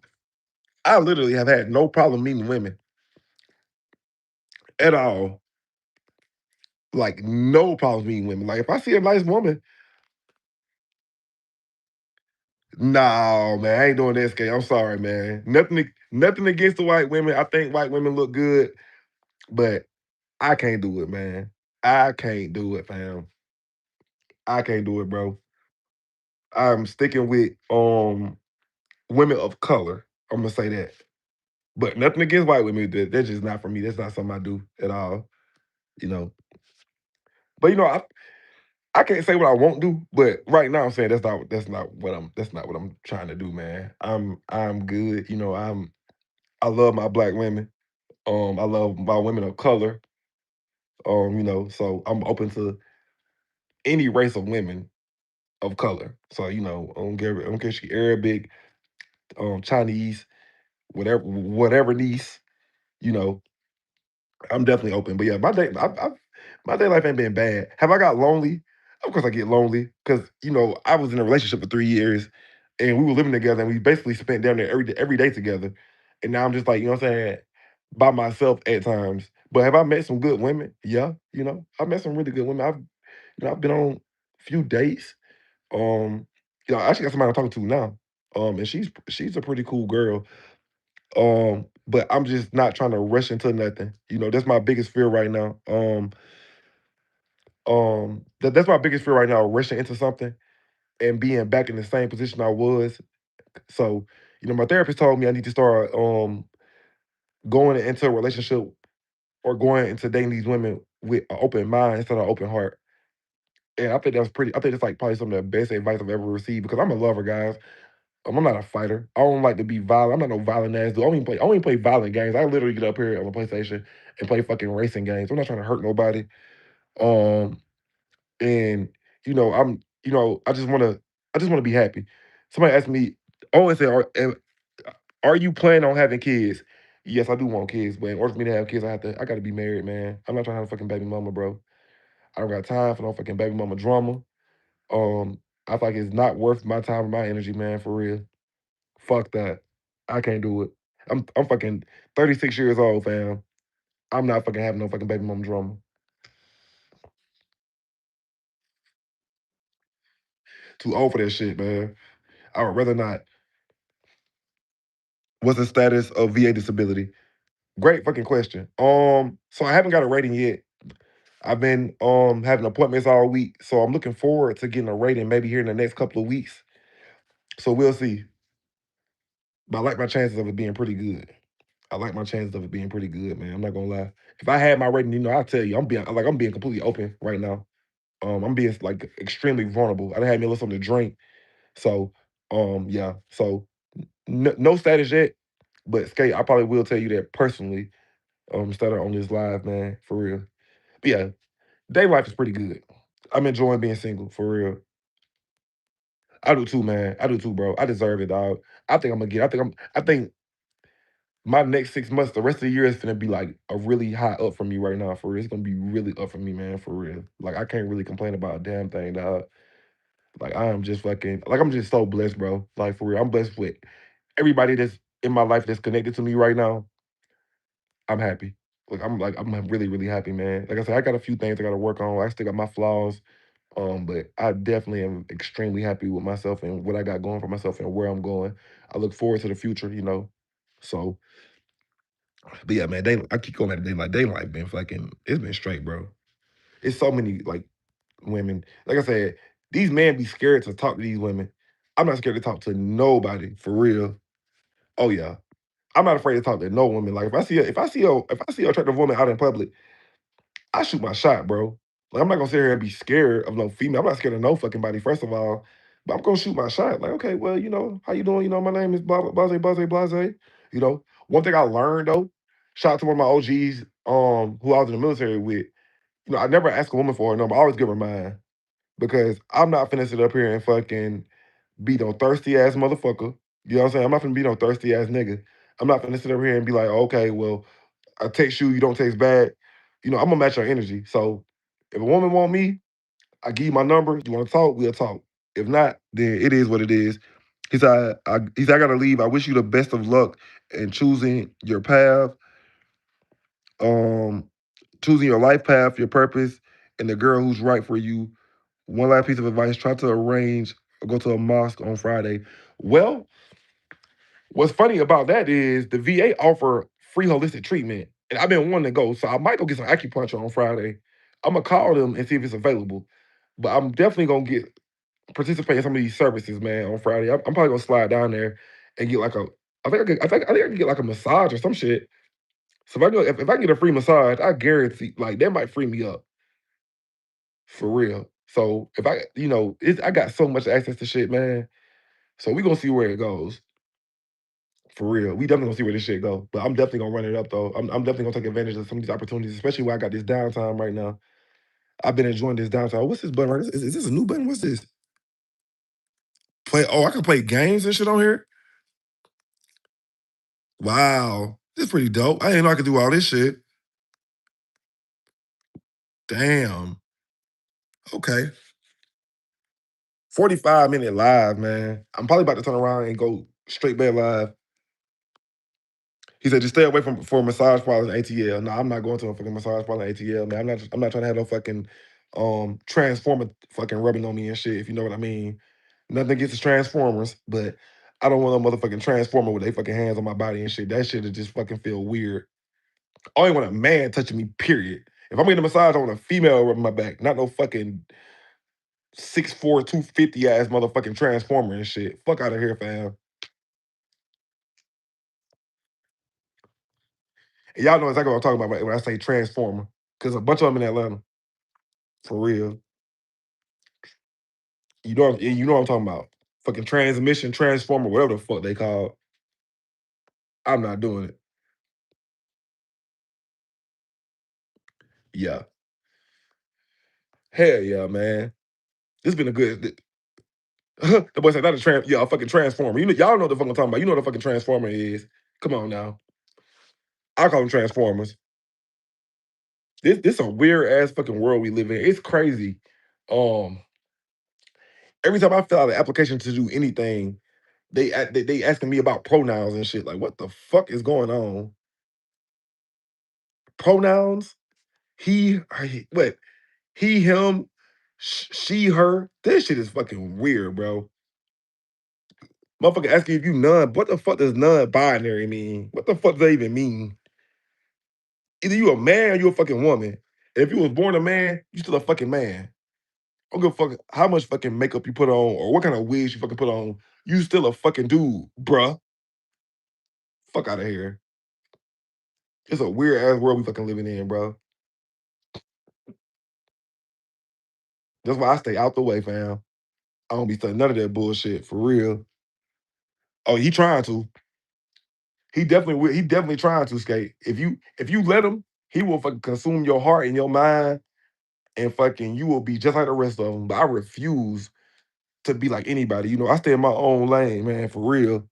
I literally have had no problem meeting women at all. Like no problems meeting women. Like if I see a nice woman, No, man, I ain't doing that, skate. I'm sorry, man. Nothing against the white women. I think white women look good, but I can't do it, man. I can't do it, fam. I can't do it, bro. I'm sticking with women of color. I'm gonna say that. But nothing against white women. That's just not for me. That's not something I do at all. You know. But I can't say what I won't do, but right now I'm saying that's not what I'm trying to do, man. I'm good. I love my black women. I love my women of color. So I'm open to any race of women of color. So, I don't care if she Arabic, Chinese, whatever niece, you know, I'm definitely open. But yeah, my day life ain't been bad. Have I got lonely? Of course I get lonely because I was in a relationship for 3 years and we were living together and we basically spent down there every day together. And now I'm just like, what I'm saying, by myself at times. But have I met some good women? Yeah, I've met some really good women. I've been on a few dates. Um, I actually got somebody I'm talking to now. And she's a pretty cool girl. But I'm just not trying to rush into nothing. That's my biggest fear right now. That's my biggest fear right now, rushing into something and being back in the same position I was. So, my therapist told me I need to start going into a relationship or going into dating these women with an open mind instead of an open heart. And I think that's like probably some of the best advice I've ever received because I'm a lover, guys. I'm not a fighter. I don't like to be violent. I'm not no violent ass dude. I don't even play violent games. I literally get up here on the PlayStation and play fucking racing games. I'm not trying to hurt nobody. Um, and I just wanna be happy. Somebody asked me, I always say, are you planning on having kids? Yes, I do want kids, but in order for me to have kids, I gotta be married, man. I'm not trying to have a fucking baby mama, bro. I don't got time for no fucking baby mama drama. Um, I feel like it's not worth my time and my energy, man, for real. Fuck that. I can't do it. I'm fucking 36 years old, fam. I'm not fucking having no fucking baby mama drama. Too old for that shit, man. I would rather not. What's the status of VA disability? Great fucking question. So I haven't got a rating yet. I've been having appointments all week, so I'm looking forward to getting a rating maybe here in the next couple of weeks. So we'll see. But I like my chances of it being pretty good. I like my chances of it being pretty good, man. I'm not gonna lie. If I had my rating, I'll tell you. I'm being completely open right now. I'm being like extremely vulnerable. I done had me a little something to drink. So yeah. So no status yet, but skate, I probably will tell you that personally. Started on this live, man, for real. But yeah, day life is pretty good. I'm enjoying being single, for real. I do too, man. I do too, bro. I deserve it, dog. I think I'm gonna get. I think my next 6 months, the rest of the year is gonna be like a really high up for me right now. For real, it's gonna be really up for me, man. For real. Like I can't really complain about a damn thing, dog. Like I am just fucking. Like I'm just so blessed, bro. Like for real, I'm blessed with everybody that's in my life that's connected to me right now. I'm happy. I'm really, really happy, man. Like I said, I got a few things I gotta work on. I still got my flaws. But I definitely am extremely happy with myself and what I got going for myself and where I'm going. I look forward to the future. So, but yeah, man, I keep going at day like been fucking, it's been straight, bro. It's so many like women. Like I said, these men be scared to talk to these women. I'm not scared to talk to nobody for real. Oh yeah, I'm not afraid to talk to no woman. Like if I see a attractive woman out in public, I shoot my shot, bro. Like I'm not gonna sit here and be scared of no female. I'm not scared of no fucking body, first of all. But I'm gonna shoot my shot. Like, okay, well, how you doing? My name is blah blah blase blase blase. One thing I learned though, shout out to one of my OGs, who I was in the military with. I never ask a woman for her number. I always give her mine because I'm not finna sit up here and fucking be no thirsty ass motherfucker. You know what I'm saying? I'm not finna be no thirsty ass nigga. I'm not finna sit up here and be like, okay, well, I text you, you don't text back. I'm gonna match your energy. So if a woman want me, I give you my number. You want to talk? We'll talk. If not, then it is what it is. He said, I gotta leave. I wish you the best of luck in choosing your path, um, choosing your life path, your purpose, and the girl who's right for you. One last piece of advice: try to arrange or go to a mosque on Friday. Well, what's funny about that is the VA offer free holistic treatment, and I've been wanting to go, so I might go get some acupuncture on Friday. I'm gonna call them and see if it's available, but I'm definitely gonna get participate in some of these services, man, on Friday. I'm probably gonna slide down there and get like a. I think I can get like a massage or some shit. So if I can get a free massage, I guarantee like that might free me up for real. So if I I got so much access to shit, man. So we gonna see where it goes. For real. We definitely gonna see where this shit go. But I'm definitely gonna run it up though. I'm definitely gonna take advantage of some of these opportunities, especially when I got this downtime right now. I've been enjoying this downtime. What's this button right? Is this a new button? What's this? I can play games and shit on here. Wow. This is pretty dope. I didn't know I could do all this shit. Damn. Okay. 45-minute live, man. I'm probably about to turn around and go straight back live. He said, just stay away from for massage parlors and ATL. No, I'm not going to a fucking massage parlor and ATL, man. I'm not trying to have no fucking transformer fucking rubbing on me and shit, if you know what I mean. Nothing against the transformers, but I don't want a motherfucking transformer with their fucking hands on my body and shit. That shit would just fucking feel weird. I only want a man touching me, period. If I'm getting a massage, I want a female rubbing my back, not no fucking 6'4", 250 ass motherfucking transformer and shit. Fuck out of here, fam. And y'all know exactly what I'm talking about when I say transformer, because a bunch of them in Atlanta, for real. You know what I'm talking about. Fucking transmission, transformer, whatever the fuck they call it. I'm not doing it. Yeah. Hell yeah, man. This been a good. The boy said not a fucking transformer. Y'all know what the fuck I'm talking about. You know what a fucking transformer is. Come on now. I call them transformers. This a weird ass fucking world we live in. It's crazy. Um, every time I fill out an application to do anything, they asking me about pronouns and shit. Like, what the fuck is going on? Pronouns? What? He, him, she, her. This shit is fucking weird, bro. Motherfucker asking if you non. What the fuck does non-binary mean? What the fuck does that even mean? Either you a man or you a fucking woman. And if you was born a man, you still a fucking man. I don't give a fuck how much fucking makeup you put on or what kind of wigs you fucking put on. You still a fucking dude, bruh. Fuck out of here. It's a weird ass world we fucking living in, bro. That's why I stay out the way, fam. I don't be studying none of that bullshit for real. Oh, he trying to. He definitely will. He definitely trying to skate. If you let him, he will fucking consume your heart and your mind, and fucking you will be just like the rest of them. But I refuse to be like anybody. I stay in my own lane, man, for real.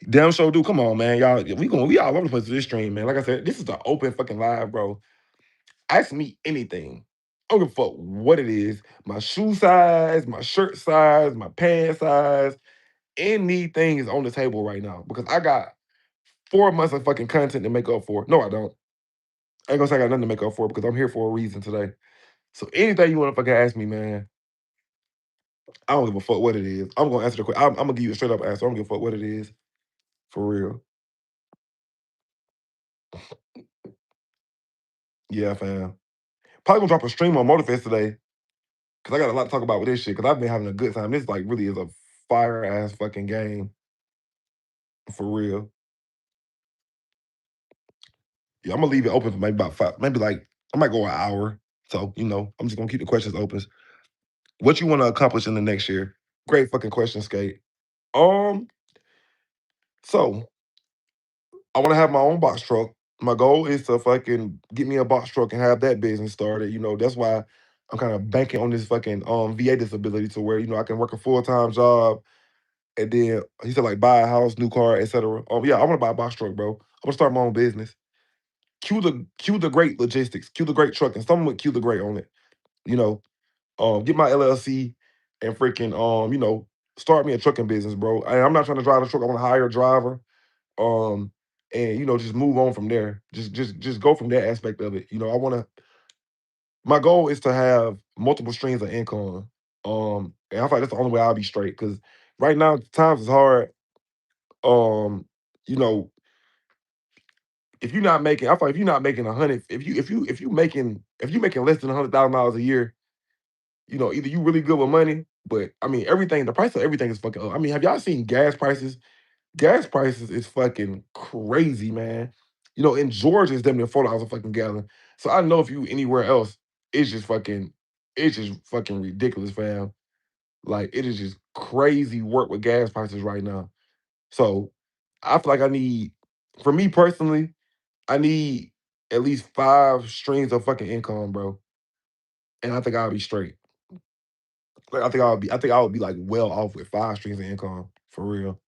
Damn sure do. Come on, man, y'all. We all over the place with this stream, man. Like I said, this is the open fucking live, bro. Ask me anything. I don't give a fuck what it is. My shoe size, my shirt size, my pants size, anything is on the table right now because I got 4 months of fucking content to make up for. No, I don't. I ain't gonna say I got nothing to make up for because I'm here for a reason today. So anything you want to fucking ask me, man, I don't give a fuck what it is. I'm gonna answer the question. I'm gonna give you a straight up answer. I don't give a fuck what it is. For real. Yeah, fam. Probably gonna drop a stream on Motorfest today. Cause I got a lot to talk about with this shit. Cause I've been having a good time. This like really is a fire ass fucking game. For real. Yeah, I'm gonna leave it open for maybe about 5, maybe like I might go an hour. So, I'm just gonna keep the questions open. What you want to accomplish in the next year? Great fucking question, Skate. Um, so I want to have my own box truck. My goal is to fucking get me a box truck and have that business started. That's why I'm kind of banking on this fucking VA disability to where, I can work a full-time job and then he said like buy a house, new car, etc. Yeah, I want to buy a box truck, bro. I want to start my own business. Cue the great logistics, cue the great trucking, something with cue the great on it. You know, get my LLC and freaking start me a trucking business, bro. I'm not trying to drive a truck. I want to hire a driver. Um, and just move on from there. Just go from that aspect of it. I want to. My goal is to have multiple streams of income. And I feel like that's the only way I'll be straight because right now times is hard. Um, you know, if you're not making, I feel like if you're not making 100, if you making less than $100,000 a year, either you really good with money, but I mean everything, the price of everything is fucking up. I mean, have y'all seen gas prices? Gas prices is fucking crazy, man. In Georgia, it's damn near $4 a fucking gallon. So I know if you anywhere else, it's just fucking ridiculous, fam. Like it is just crazy work with gas prices right now. So I feel like for me personally, I need at least 5 streams of fucking income, bro. And I think I'll be straight. Like I think I would be like well off with 5 streams of income for real.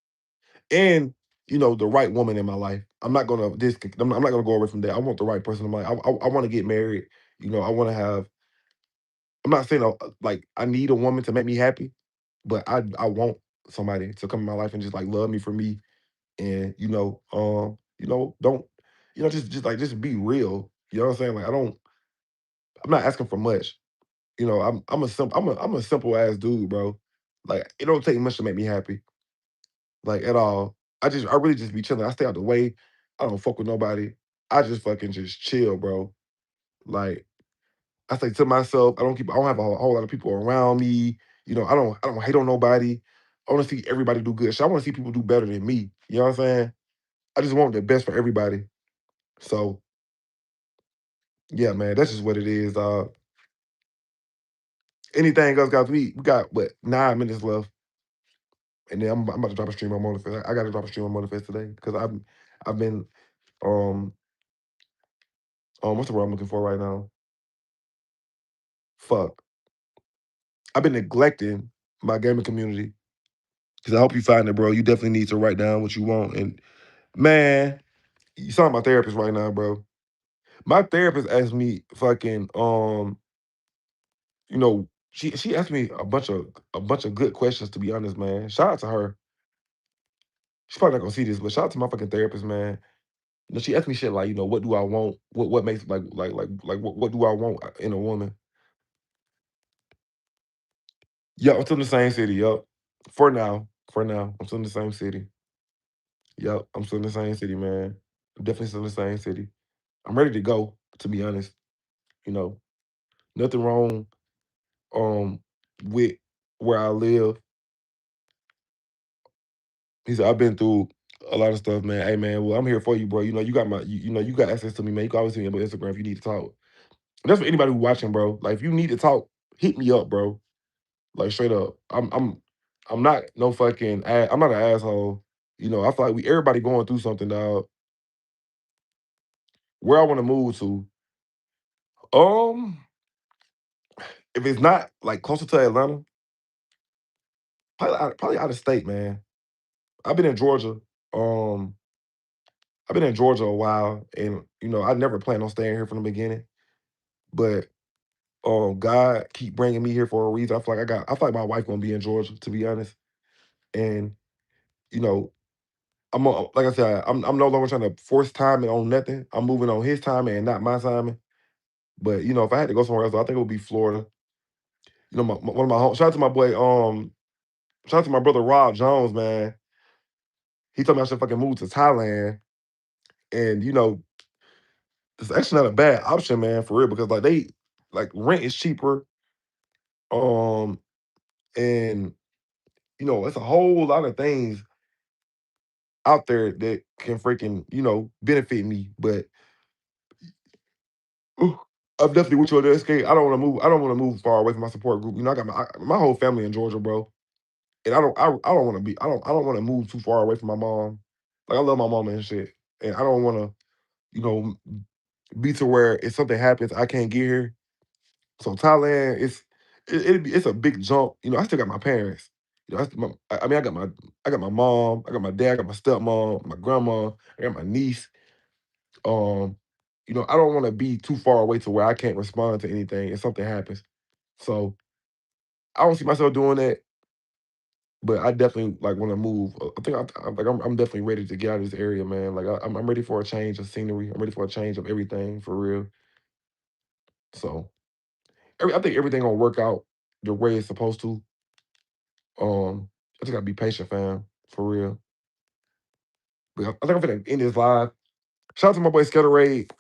And the right woman in my life. I'm not gonna go away from that. I want the right person in my life. I want to get married. I want to have. I'm not saying like I need a woman to make me happy, but I want somebody to come in my life and just like love me for me, and don't just be real. You know what I'm saying? Like I'm not asking for much. I'm a simple ass dude, bro. Like it don't take much to make me happy, like at all. I really just be chilling. I stay out the way. I don't fuck with nobody. I just fucking just chill, bro. Like I say to myself, I don't have a whole lot of people around me. I don't hate on nobody. I want to see everybody do good. So I want to see people do better than me. You know what I'm saying? I just want the best for everybody. So yeah, man, that's just what it is. Anything else, guys? We got what 9 minutes left, and then I'm about to drop a stream on Motivate. I got to drop a stream on Motivate today because I've been um what's the word I'm looking for right now? Fuck. I've been neglecting my gaming community. Cause I hope you find it, bro. You definitely need to write down what you want. And man, you saw my therapist right now, bro. My therapist asked me fucking she asked me a bunch of good questions, to be honest, man. Shout out to her. She's probably not gonna see this, but shout out to my fucking therapist, man. She asked me shit like, what do I want? What makes what do I want in a woman? Yeah, I'm still in the same city, yup. For now. For now. I'm still in the same city. Yep, I'm still in the same city, man. I'm definitely still in the same city. I'm ready to go, to be honest. You know, nothing wrong with where I live. He said, I've been through a lot of stuff, man. Hey man, well, I'm here for you, bro. You got you got access to me, man. You can always hit me up on Instagram if you need to talk. And that's for anybody who's watching, bro. Like if you need to talk, hit me up, bro. Like straight up. I'm not no fucking I'm not an asshole. I feel like we everybody going through something, dog. Where I want to move to. Um, if it's not like closer to Atlanta, probably out of state, man. I've been in Georgia. Um, I've been in Georgia a while, and I never planned on staying here from the beginning. But God keep bringing me here for a reason. I feel like my wife gonna be in Georgia, to be honest. And you know, like I said, I'm no longer trying to force timing on nothing. I'm moving on his timing and not my timing. But if I had to go somewhere else, I think it would be Florida. One of my home. Shout out to my boy. Shout out to my brother Rob Jones, man. He told me I should fucking move to Thailand, and it's actually not a bad option, man, for real, because like rent is cheaper, um, and it's a whole lot of things out there that can freaking benefit me. But ooh, I'm definitely with you on the escape. I don't want to move. I don't want to move far away from my support group. I got my whole family in Georgia, bro, and I don't want to be. I don't want to move too far away from my mom. Like I love my mama and shit, and I don't want to you know be to where if something happens, I can't get here. So Thailand, it's a big jump. I still got my parents. I mean, I got my mom, I got my dad, I got my stepmom, my grandma, I got my niece. Um, I don't want to be too far away to where I can't respond to anything if something happens. So I don't see myself doing that, but I definitely like want to move. I think I'm definitely ready to get out of this area, man. Like I'm ready for a change of scenery. I'm ready for a change of everything for real. So I think everything gonna work out the way it's supposed to. Um, I just gotta be patient, fam. For real. But I think I'm gonna end this live. Shout out to my boy Scatterade.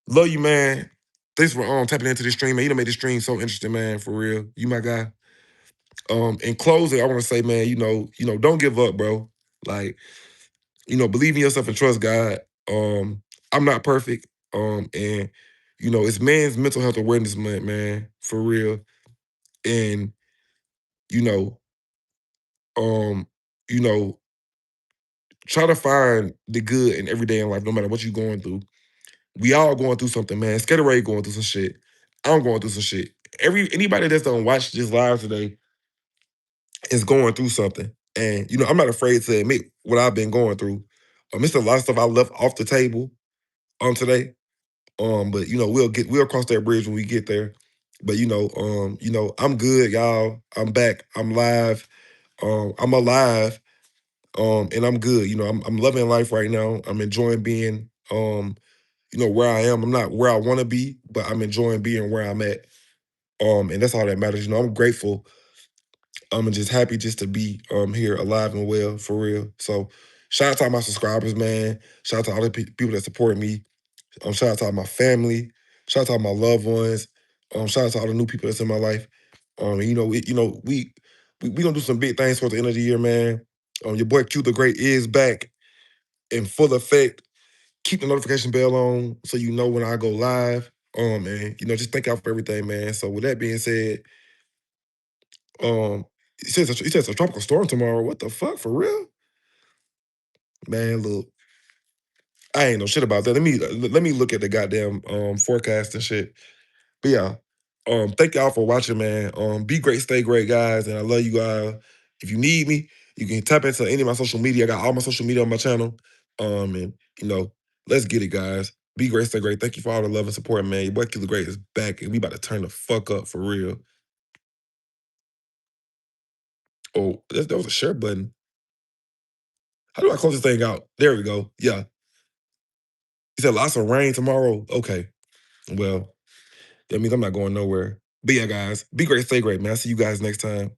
Love you, man. Thanks for tapping into this stream, man. You done made this stream so interesting, man. For real. You my guy. In closing, I want to say, man, don't give up, bro. Like, believe in yourself and trust God. I'm not perfect. And it's Men's Mental Health Awareness Month, man, for real. And you know, um, you know, try to find the good in every day in life, no matter what you're going through. We all going through something, man. Skater going through some shit. I'm going through some shit. Anybody that's done watch this live today is going through something. And I'm not afraid to admit what I've been going through. It's a lot of stuff I left off the table today. But we'll cross that bridge when we get there. But I'm good, y'all. I'm back. I'm live. I'm alive. And I'm good. I'm loving life right now. I'm enjoying being where I am. I'm not where I want to be, but I'm enjoying being where I'm at. And that's all that matters. I'm grateful. I'm just happy just to be here alive and well, for real. So shout out to all my subscribers, man. Shout out to all the people that support me. Shout out to all my family. Shout out to all my loved ones. Shout out to all the new people that's in my life. We gonna do some big things towards the end of the year, man. Your boy Q the Great is back in full effect. Keep the notification bell on so you know when I go live. And just thank out for everything, man. So with that being said, it says a tropical storm tomorrow. What the fuck, for real? Man, look, I ain't know shit about that. Let me look at the goddamn forecast and shit. But yeah, thank y'all for watching, man. Be great, stay great, guys, and I love you guys. If you need me, you can tap into any of my social media. I got all my social media on my channel. And let's get it, guys. Be great, stay great. Thank you for all the love and support, man. Your boy Killer Great is back, and we about to turn the fuck up for real. Oh, that was a share button. How do I close this thing out? There we go. Yeah. He said lots of rain tomorrow. Okay. Well, that means I'm not going nowhere. But yeah, guys, be great, stay great, man. I'll see you guys next time.